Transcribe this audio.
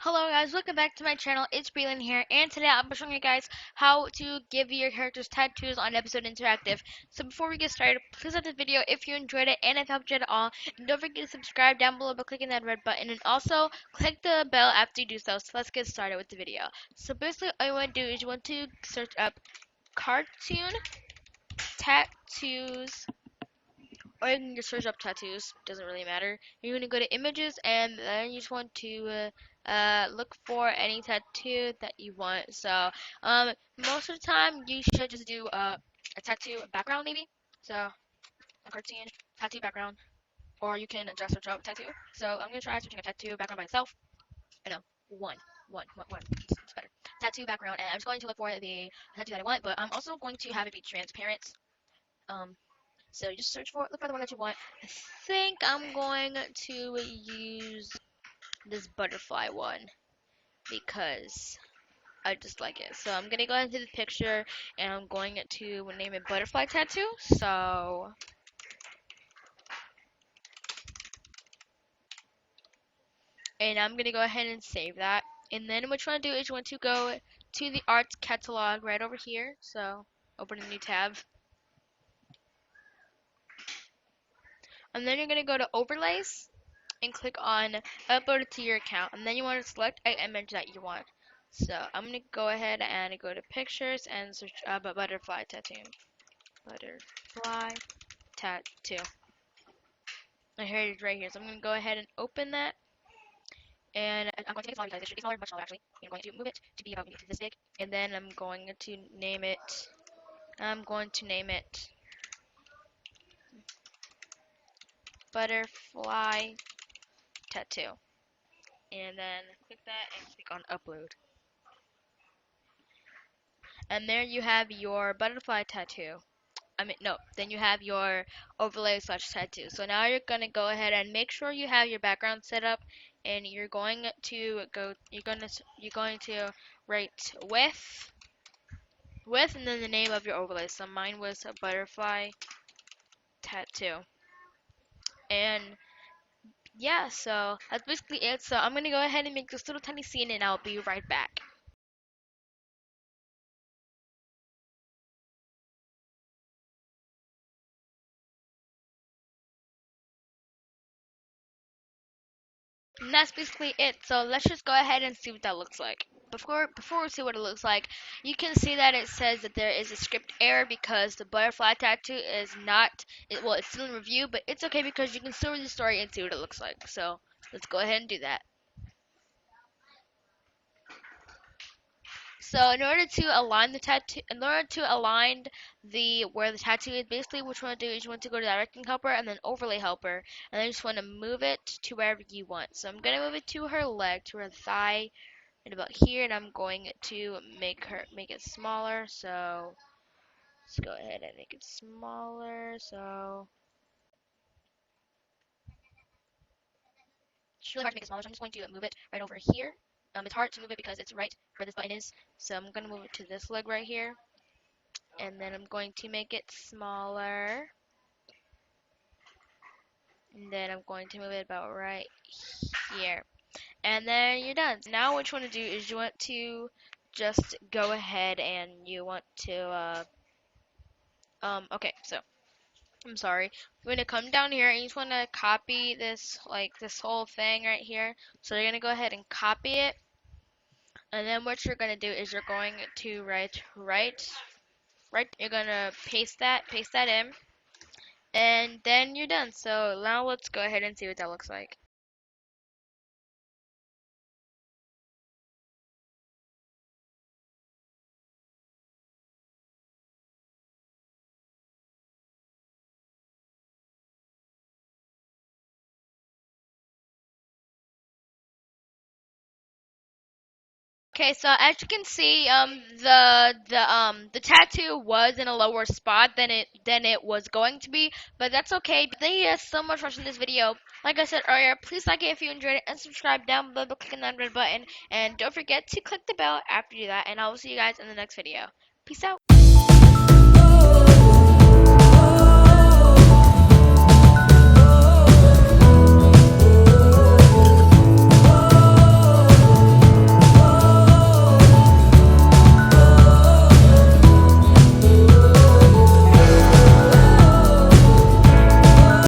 Hello guys, welcome back to my channel. It's Breland here, and today I'll be showing you guys how to give your characters tattoos on Episode Interactive. So before we get started, please like the video if you enjoyed it and if it helped you at all. And don't forget to subscribe down below by clicking that red button, and also click the bell after you do so. So let's get started with the video. So basically all you want to do is you want to search up cartoon tattoos, or you can just search up tattoos, doesn't really matter. You're going to go to images, and then you just want to look for any tattoo that you want. So most of the time you should just do a tattoo background, maybe. So a cartoon tattoo background, or you can just search up tattoo. So I'm going to try searching a tattoo background myself. I know, one. It's better. Tattoo background, and I'm just going to look for the tattoo that I want, but I'm also going to have it be transparent. Um, So you just look for the one that you want. I think I'm going to use this butterfly one because I just like it. So I'm gonna go into the picture and I'm going to name it butterfly tattoo. And I'm gonna go ahead and save that. And then what you want to do is you want to go to the arts catalog right over here. So open a new tab. And then you're gonna go to overlays and click on upload it to your account, and then you want to select an image that you want. So I'm gonna go ahead and go to pictures and search butterfly tattoo. Butterfly tattoo. And here it is right here. So I'm gonna go ahead and open that, and I'm going to make it smaller because it should be smaller, much smaller actually. I'm going to move it to be about maybe this big, and then I'm going to name it. Butterfly tattoo, and then click that and click on upload. And there you have your butterfly tattoo. No, then you have your overlay slash tattoo. So now you're gonna go ahead and make sure you have your background set up, and you're going to write with and then the name of your overlay. So mine was a butterfly tattoo. And yeah, so that's basically it. So I'm gonna go ahead and make this little tiny scene, and I'll be right back. And that's basically it. So let's just go ahead and see what that looks like. Before we see what it looks like, you can see that it says that there is a script error because the butterfly tattoo is not well, it's still in review, but it's okay because you can still read the story and see what it looks like. So let's go ahead and do that. So in order to align the tattoo, in order to align the where the tattoo is, basically what you want to do is you want to go to directing helper and then overlay helper, and then you just want to move it to wherever you want. So I'm gonna move it to her leg, to her thigh, right about here, and I'm going to make it smaller. So let's go ahead and make it smaller. So it's really hard to make it smaller, so I'm just going to move it right over here. It's hard to move it because it's right where this button is. So I'm going to move it to this leg right here, and then I'm going to make it smaller. And then I'm going to move it about right here. And then you're done. Now what you want to do is you want to just go ahead and you want to okay, so I'm sorry. You're gonna come down here and you just wanna copy this, like this whole thing right here. So you're gonna go ahead and copy it, and then what you're gonna do is you're going to right. You're gonna paste that in, and then you're done. So now let's go ahead and see what that looks like. Okay, so as you can see, the tattoo was in a lower spot than it was going to be, but that's okay. Thank you guys so much for watching this video. Like I said earlier, please like it if you enjoyed it, and subscribe down below by clicking that red button. And don't forget to click the bell after you do that. And I will see you guys in the next video. Peace out.